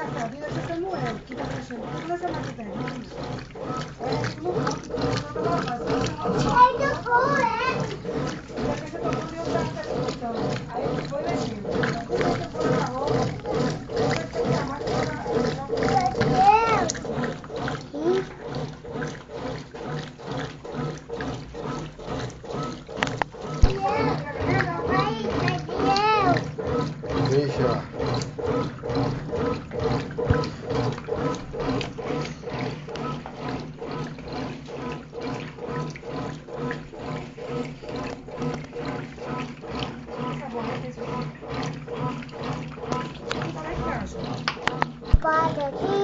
engraçado, e esse Samuel, que tá mexendo, toda essa máquina errando, tu não pode, tu não vai lavar, se você não lavar, e depois eu tô com o usar essa questão, aí eu vou mexendo, então, quando eu for lavar roupa, eu vou ter que a máquina Deixa. sabonete, isso aqui. Como é que acha? Pode aqui.